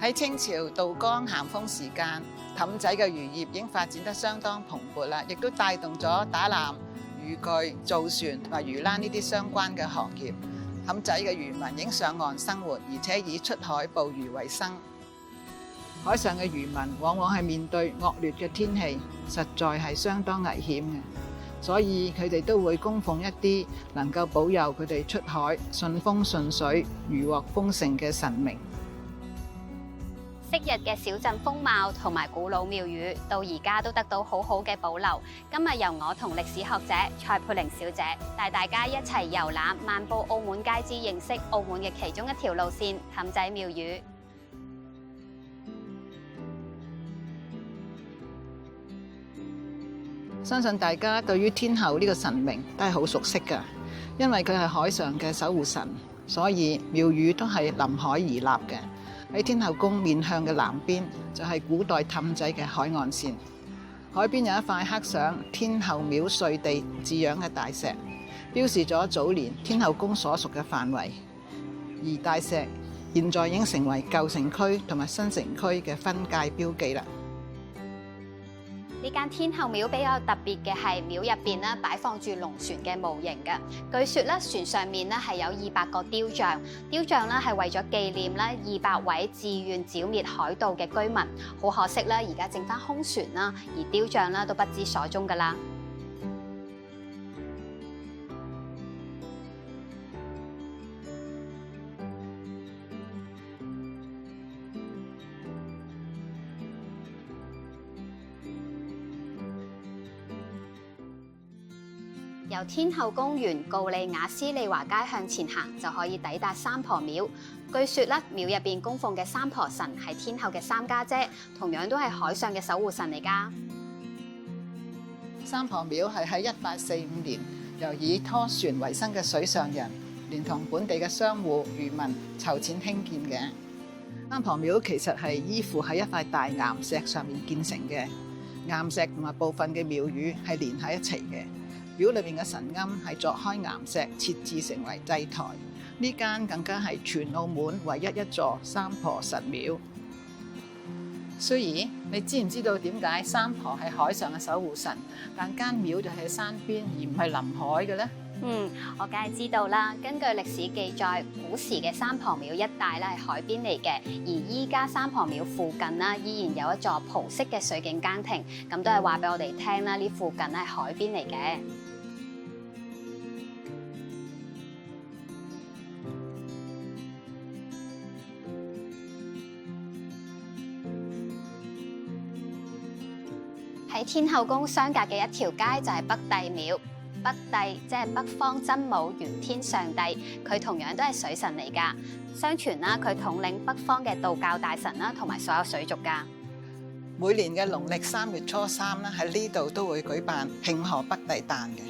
喺清朝道光咸豐時間，氹仔嘅漁業已經發展得相當蓬勃啦，亦都帶動咗打撈、漁具、造船同埋魚欄呢啲相關嘅行業。氹仔嘅漁民已經上岸生活，而且以出海捕魚為生。海上嘅漁民往往係面對惡劣嘅天氣，實在係相當危險嘅，所以佢哋都會供奉一啲能夠保佑佢哋出海順風順水、漁獲豐盛嘅神明。昔日嘅小鎮風貌同埋古老廟宇，到而家都得到好好嘅保留。今日由我同歷史學者蔡佩玲小姐帶大家一齊遊覽漫步澳門街知認識澳門嘅其中一條路線——氹仔廟宇。相信大家對於天后呢個神明都係好熟悉㗎，因為佢係海上嘅守護神，所以廟宇都係臨海而立嘅。喺天后宮面向嘅南邊就係古代氹仔嘅海岸線，海邊有一塊刻上天后廟歲地字樣嘅大石，標示咗早年天后宮所屬嘅範圍。而大石現在已經成為舊城區同埋新城區嘅分界標記啦。呢間天后廟比較特別嘅係廟入邊咧擺放住龍船嘅模型嘅。據說咧船上面咧係有200個雕像，雕像咧係為咗紀念咧200位自願剿滅海盜嘅居民。好可惜咧，而家剩翻空船啦，而雕像咧都不知所蹤㗎啦。由天后宮沿告利亞斯利華街向前行，就可以抵達三婆廟。據說咧，廟入邊供奉嘅三婆神係天后嘅三家姐，同樣都係海上嘅守護神嚟㗎。三婆廟係喺1845年由以拖船為生嘅水上人，連同本地嘅商戶、漁民籌錢興建嘅。三婆廟其實係依附喺一塊大岩石上面建成嘅，岩石同埋部分嘅廟宇係連喺一齊嘅。廟裏面嘅神龕係鑿開岩石設置成為祭台，呢間更加係全澳門唯一一座三婆神廟。雖然你知唔知道點解三婆係海上嘅守護神，但間廟就喺山邊而唔係臨海嘅呢？我梗係知道啦。根據歷史記載，古時嘅三婆廟一帶咧係海邊嚟嘅，而依家三婆廟附近啦依然有一座葡式嘅水景更亭，咁都係話俾我哋聽啦，呢附近係海邊嚟嘅。喺天后宮相隔嘅一條街就係北帝廟。北帝即係北方真武玄天上帝，佢同樣都係水神嚟㗎。相傳啦，佢統領北方嘅道教大神啦，同埋所有水族㗎。每年嘅農曆3月初3咧，喺呢度都會舉辦慶賀北帝誕嘅。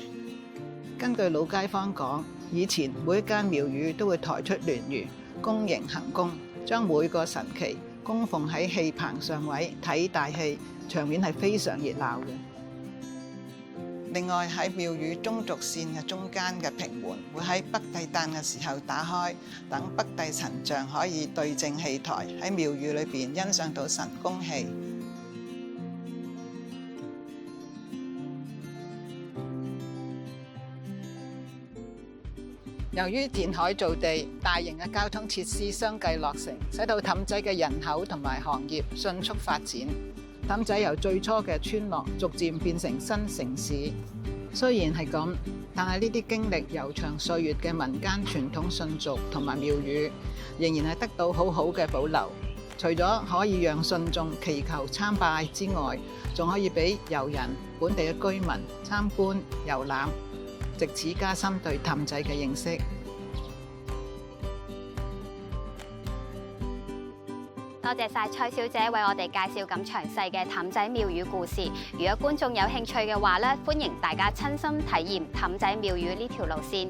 根據老街坊講，以前每一間廟宇都會抬出鑾輿，恭迎行宮，將每個神祇供奉喺戲棚上位睇大戲，場面係非常熱鬧嘅。另外喺廟宇中軸線嘅中間嘅平門，會喺北帝誕嘅時候打開，等北帝神像可以對正戲台，喺廟宇裏邊欣賞到神功戲。由於填海造地，大型嘅交通設施相繼落成，使到氹仔嘅人口同埋行業迅速發展。氹仔由最初嘅村落逐漸變成新城市。雖然係咁，但係呢啲經歷悠長歲月嘅民間傳統信俗同埋廟宇，仍然係得到好好嘅保留。除咗可以讓信眾祈求參拜之外，仲可以俾遊人、本地嘅居民參觀遊覽，藉此加深對氹仔嘅認識。多謝晒蔡小姐為我哋介紹咁詳細嘅氹仔廟宇故事。如果觀眾有興趣嘅話咧，歡迎大家親身體驗氹仔廟宇呢條路線。